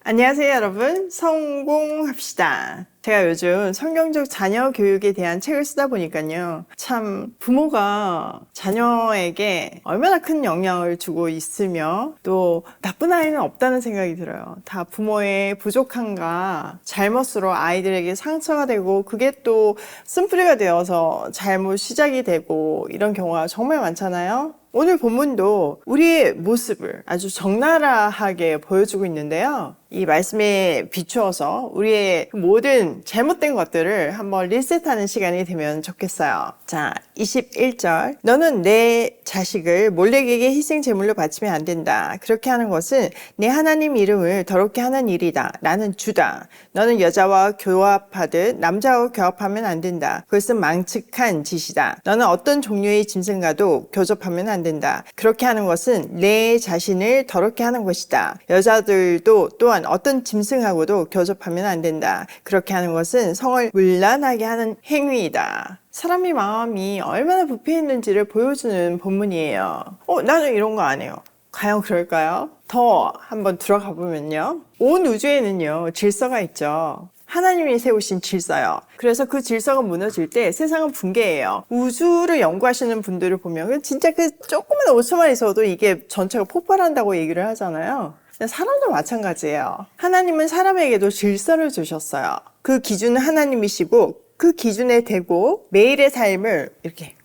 안녕하세요, 여러분. 성공합시다. 제가 요즘 성경적 자녀 교육에 대한 책을 쓰다 보니까요. 참 부모가 자녀에게 얼마나 큰 영향을 주고 있으며 또 나쁜 아이는 없다는 생각이 들어요. 다 부모의 부족함과 잘못으로 아이들에게 상처가 되고 그게 또 쓴뿌리가 되어서 잘못 시작이 되고 이런 경우가 정말 많잖아요. 오늘 본문도 우리의 모습을 아주 적나라하게 보여주고 있는데요. 이 말씀에 비추어서 우리의 모든 잘못된 것들을 한번 리셋하는 시간이 되면 좋겠어요. 자, 21절. 너는 내 자식을 몰렉에게 희생 제물로 바치면 안 된다. 그렇게 하는 것은 내 하나님 이름을 더럽게 하는 일이다. 나는 주다. 너는 여자와 교합하듯 남자와 교합하면 안 된다. 그것은 망측한 짓이다. 너는 어떤 종류의 짐승과도 교접하면 안 된다. 그렇게 하는 것은 내 자신을 더럽게 하는 것이다. 여자들도 또한 어떤 짐승하고도 교접하면 안 된다. 그렇게 하는 것은 성을 문란하게 하는 행위이다. 사람의 마음이 얼마나 부패했는지를 보여주는 본문이에요. 나는 이런 거 안 해요. 과연 그럴까요? 더 한번 들어가 보면요. 온 우주에는요, 질서가 있죠. 하나님이 세우신 질서요. 그래서 그 질서가 무너질 때 세상은 붕괴해요. 우주를 연구하시는 분들을 보면 진짜 그 조그만 오차만 있어도 이게 전체가 폭발한다고 얘기를 하잖아요. 사람도 마찬가지예요. 하나님은 사람에게도 질서를 주셨어요. 그 기준은 하나님이시고 그 기준에 대고 매일의 삶을 이렇게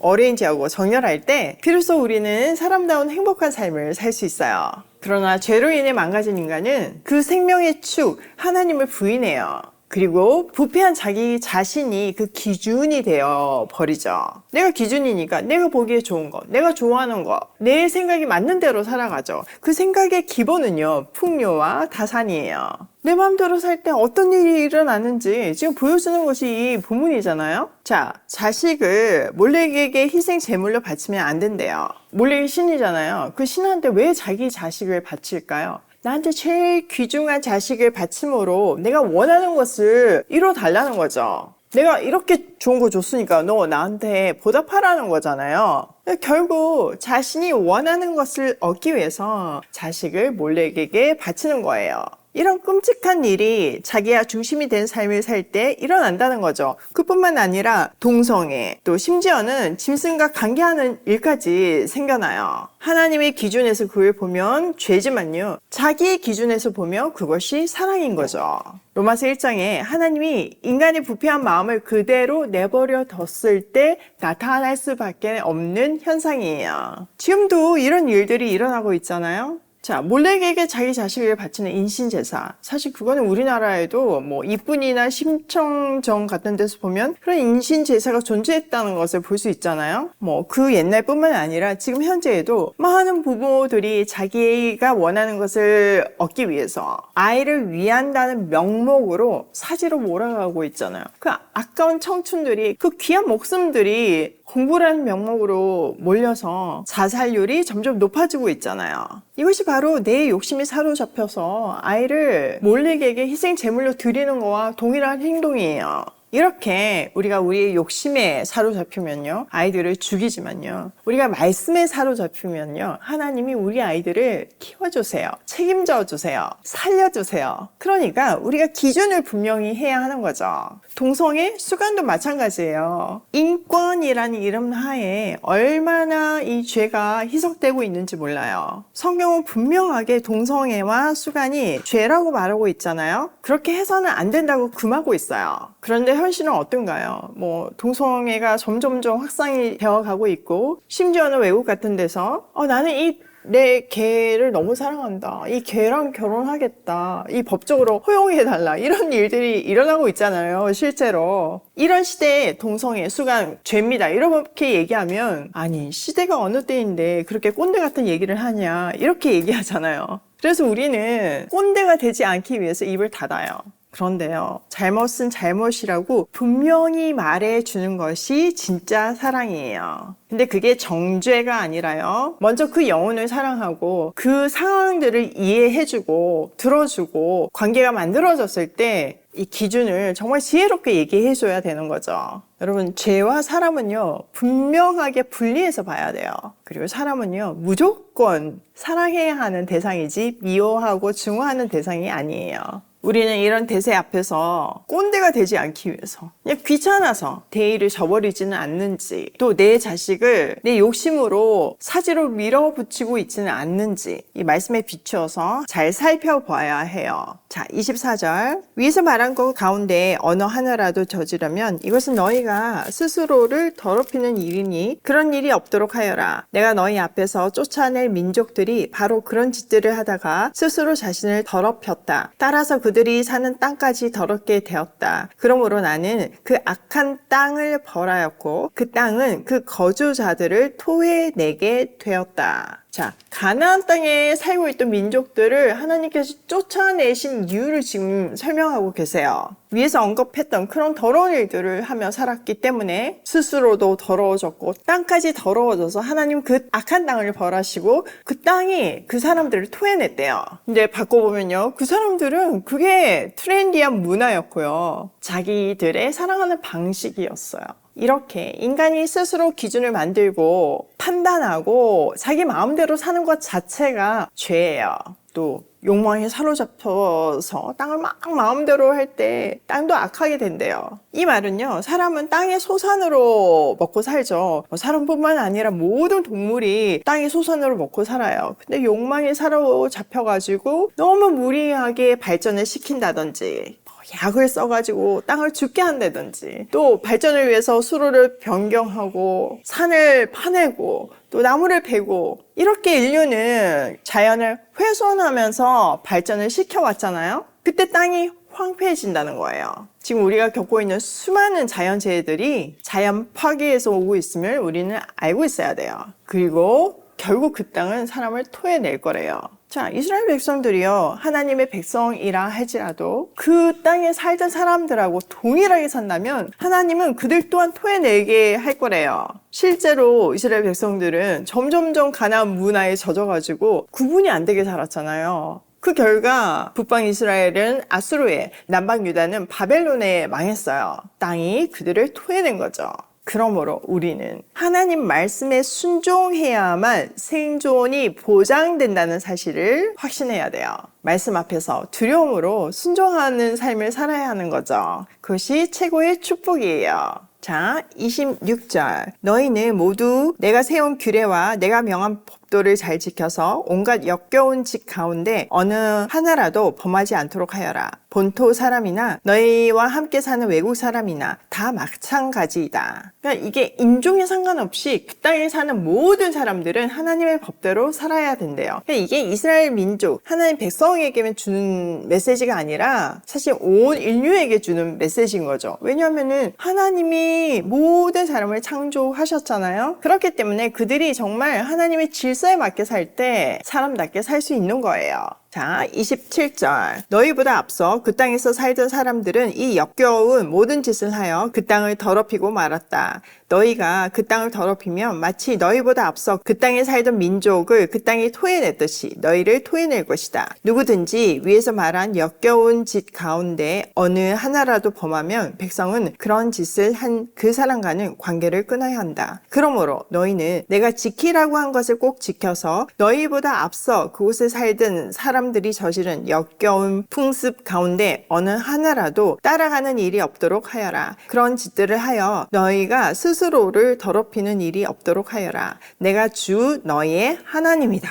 어레인지하고 정렬할 때 비로소 우리는 사람다운 행복한 삶을 살 수 있어요. 그러나 죄로 인해 망가진 인간은 그 생명의 축 하나님을 부인해요. 그리고 부패한 자기 자신이 그 기준이 되어 버리죠. 내가 기준이니까 내가 보기에 좋은 거, 내가 좋아하는 거, 내 생각이 맞는 대로 살아가죠. 그 생각의 기본은요, 풍요와 다산이에요. 내 마음대로 살 때 어떤 일이 일어나는지 지금 보여주는 것이 이 본문이잖아요. 자, 자식을 몰렉에게 희생 제물로 바치면 안 된대요. 몰렉이 신이잖아요. 그 신한테 왜 자기 자식을 바칠까요? 나한테 제일 귀중한 자식을 바침으로 내가 원하는 것을 이뤄달라는 거죠. 내가 이렇게 좋은 거 줬으니까 너 나한테 보답하라는 거잖아요. 결국 자신이 원하는 것을 얻기 위해서 자식을 몰렉에게 바치는 거예요. 이런 끔찍한 일이 자기가 중심이 된 삶을 살 때 일어난다는 거죠. 그뿐만 아니라 동성애, 또 심지어는 짐승과 관계하는 일까지 생겨나요. 하나님의 기준에서 그걸 보면 죄지만요, 자기의 기준에서 보면 그것이 사랑인 거죠. 로마서 1장에 하나님이 인간의 부패한 마음을 그대로 내버려 뒀을 때 나타날 수밖에 없는 현상이에요. 지금도 이런 일들이 일어나고 있잖아요. 자, 몰렉에게 자기 자식을 바치는 인신제사. 사실 그거는 우리나라에도 뭐 이뿐이나 심청정 같은 데서 보면 그런 인신제사가 존재했다는 것을 볼 수 있잖아요. 뭐 그 옛날뿐만 아니라 지금 현재에도 많은 부모들이 자기가 원하는 것을 얻기 위해서 아이를 위한다는 명목으로 사지로 몰아가고 있잖아요. 그 아까운 청춘들이, 그 귀한 목숨들이 공부라는 명목으로 몰려서 자살률이 점점 높아지고 있잖아요. 이것이 바로 내 욕심이 사로잡혀서 아이를 몰렉에게 희생 제물로 드리는 거와 동일한 행동이에요. 이렇게 우리가 우리의 욕심에 사로잡히면요, 아이들을 죽이지만요, 우리가 말씀에 사로잡히면요, 하나님이 우리 아이들을 키워주세요. 책임져 주세요. 살려주세요. 그러니까 우리가 기준을 분명히 해야 하는 거죠. 동성애, 수간도 마찬가지예요. 인권이라는 이름 하에 얼마나 이 죄가 희석되고 있는지 몰라요. 성경은 분명하게 동성애와 수간이 죄라고 말하고 있잖아요. 그렇게 해서는 안 된다고 금하고 있어요. 그런데 현실은 어떤가요? 뭐 동성애가 점점점 확산이 되어가고 있고, 심지어는 외국 같은 데서 나는 내 개를 너무 사랑한다, 이 개랑 결혼하겠다, 이 법적으로 허용해달라, 이런 일들이 일어나고 있잖아요. 실제로 이런 시대에 동성애, 수간 죄입니다 이렇게 얘기하면, 아니 시대가 어느 때인데 그렇게 꼰대 같은 얘기를 하냐, 이렇게 얘기하잖아요. 그래서 우리는 꼰대가 되지 않기 위해서 입을 닫아요. 그런데요, 잘못은 잘못이라고 분명히 말해주는 것이 진짜 사랑이에요. 근데 그게 정죄가 아니라요, 먼저 그 영혼을 사랑하고 그 상황들을 이해해주고 들어주고 관계가 만들어졌을 때 이 기준을 정말 지혜롭게 얘기해줘야 되는 거죠. 여러분, 죄와 사람은요, 분명하게 분리해서 봐야 돼요. 그리고 사람은요, 무조건 사랑해야 하는 대상이지 미워하고 증오하는 대상이 아니에요. 우리는 이런 대세 앞에서 꼰대가 되지 않기 위해서, 그냥 귀찮아서 대의를 저버리지는 않는지, 또 내 자식을 내 욕심으로 사지로 밀어붙이고 있지는 않는지 이 말씀에 비추어서 잘 살펴봐야 해요. 자, 24절. 위에서 말한 것 가운데 어느 하나라도 저지르면 이것은 너희가 스스로를 더럽히는 일이니 그런 일이 없도록 하여라. 내가 너희 앞에서 쫓아낼 민족들이 바로 그런 짓들을 하다가 스스로 자신을 더럽혔다. 따라서 그들이 사는 땅까지 더럽게 되었다. 그러므로 나는 그 악한 땅을 벌하였고 그 땅은 그 거주자들을 토해내게 되었다. 자, 가나안 땅에 살고 있던 민족들을 하나님께서 쫓아내신 이유를 지금 설명하고 계세요. 위에서 언급했던 그런 더러운 일들을 하며 살았기 때문에 스스로도 더러워졌고 땅까지 더러워져서 하나님 그 악한 땅을 벌하시고 그 땅이 그 사람들을 토해냈대요. 근데 바꿔보면요, 그 사람들은 그게 트렌디한 문화였고요, 자기들의 사랑하는 방식이었어요. 이렇게 인간이 스스로 기준을 만들고 판단하고 자기 마음대로 사는 것 자체가 죄예요. 또 욕망에 사로잡혀서 땅을 막 마음대로 할 때 땅도 악하게 된대요. 이 말은요, 사람은 땅의 소산으로 먹고 살죠. 사람뿐만 아니라 모든 동물이 땅의 소산으로 먹고 살아요. 근데 욕망에 사로잡혀가지고 너무 무리하게 발전을 시킨다든지, 약을 써가지고 땅을 죽게 한다든지, 또 발전을 위해서 수로를 변경하고 산을 파내고 또 나무를 베고, 이렇게 인류는 자연을 훼손하면서 발전을 시켜왔잖아요. 그때 땅이 황폐해진다는 거예요. 지금 우리가 겪고 있는 수많은 자연재해들이 자연 파괴에서 오고 있음을 우리는 알고 있어야 돼요. 그리고 결국 그 땅은 사람을 토해낼 거래요. 자, 이스라엘 백성들이요, 하나님의 백성이라 할지라도 그 땅에 살던 사람들하고 동일하게 산다면 하나님은 그들 또한 토해내게 할 거래요. 실제로 이스라엘 백성들은 점점점 가나안 문화에 젖어가지고 구분이 안 되게 살았잖아요. 그 결과 북방 이스라엘은 아수르에, 남방 유다는 바벨론에 망했어요. 땅이 그들을 토해낸 거죠. 그러므로 우리는 하나님 말씀에 순종해야만 생존이 보장된다는 사실을 확신해야 돼요. 말씀 앞에서 두려움으로 순종하는 삶을 살아야 하는 거죠. 그것이 최고의 축복이에요. 자, 26절. 너희는 모두 내가 세운 규례와 내가 명한 법도를 잘 지켜서 온갖 역겨운 짓 가운데 어느 하나라도 범하지 않도록 하여라. 본토 사람이나 너희와 함께 사는 외국 사람이나 다 마찬가지이다. 그러니까 이게 인종에 상관없이 그 땅에 사는 모든 사람들은 하나님의 법대로 살아야 된대요. 그러니까 이게 이스라엘 민족, 하나님 백성에게만 주는 메시지가 아니라 사실 온 인류에게 주는 메시지인 거죠. 왜냐하면은 하나님이 모든 사람을 창조하셨잖아요. 그렇기 때문에 그들이 정말 하나님의 질서에 맞게 살 때 사람답게 살 수 있는 거예요. 자, 27절. 너희보다 앞서 그 땅에서 살던 사람들은 이 역겨운 모든 짓을 하여 그 땅을 더럽히고 말았다. 너희가 그 땅을 더럽히면 마치 너희보다 앞서 그 땅에 살던 민족을 그 땅에 토해냈듯이 너희를 토해낼 것이다. 누구든지 위에서 말한 역겨운 짓 가운데 어느 하나라도 범하면 백성은 그런 짓을 한 그 사람과는 관계를 끊어야 한다. 그러므로 너희는 내가 지키라고 한 것을 꼭 지켜서 너희보다 앞서 그곳에 살던 사람들이 저지른 역겨운 풍습 가운데 어느 하나라도 따라가는 일이 없도록 하여라. 그런 짓들을 하여 너희가 스스로를 더럽히는 일이 없도록 하여라. 내가 주 너희의 하나님이다.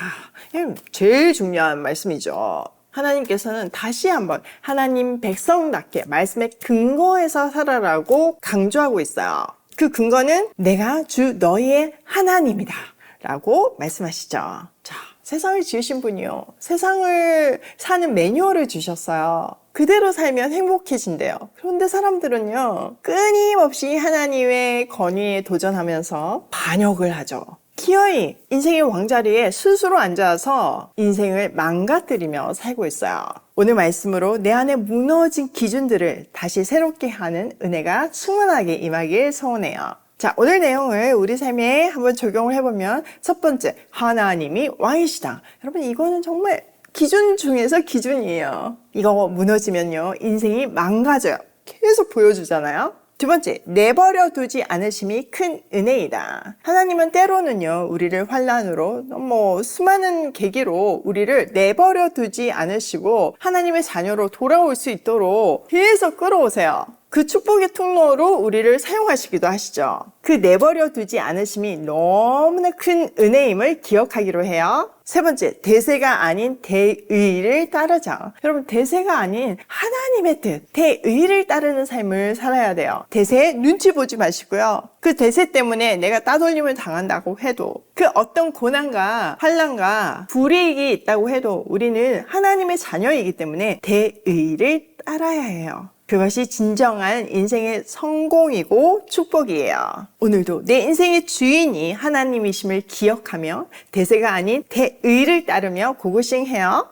제일 중요한 말씀이죠. 하나님께서는 다시 한번 하나님 백성답게 말씀에 근거해서 살아라고 강조하고 있어요. 그 근거는 내가 주 너희의 하나님이다 라고 말씀하시죠. 자, 세상을 지으신 분이요, 세상을 사는 매뉴얼을 주셨어요. 그대로 살면 행복해진대요. 그런데 사람들은요, 끊임없이 하나님의 권위에 도전하면서 반역을 하죠. 기어이 인생의 왕자리에 스스로 앉아서 인생을 망가뜨리며 살고 있어요. 오늘 말씀으로 내 안에 무너진 기준들을 다시 새롭게 하는 은혜가 충만하게 임하길 소원해요. 자, 오늘 내용을 우리 삶에 한번 적용을 해보면 첫 번째, 하나님이 왕이시다. 여러분, 이거는 정말 기준 중에서 기준이에요. 이거 무너지면요, 인생이 망가져요. 계속 보여주잖아요. 두 번째, 내버려 두지 않으심이 큰 은혜이다. 하나님은 때로는요, 우리를 환난으로 수많은 계기로 우리를 내버려 두지 않으시고 하나님의 자녀로 돌아올 수 있도록 계속 끌어오세요. 그 축복의 통로로 우리를 사용하시기도 하시죠. 그 내버려 두지 않으심이 너무나 큰 은혜임을 기억하기로 해요. 세 번째, 대세가 아닌 대의를 따르자. 여러분, 대세가 아닌 하나님의 뜻, 대의를 따르는 삶을 살아야 돼요. 대세에 눈치 보지 마시고요. 그 대세 때문에 내가 따돌림을 당한다고 해도, 그 어떤 고난과 환난과 불이익이 있다고 해도 우리는 하나님의 자녀이기 때문에 대의를 따라야 해요. 그것이 진정한 인생의 성공이고 축복이에요. 오늘도 내 인생의 주인이 하나님이심을 기억하며 대세가 아닌 대의를 따르며 고고싱해요.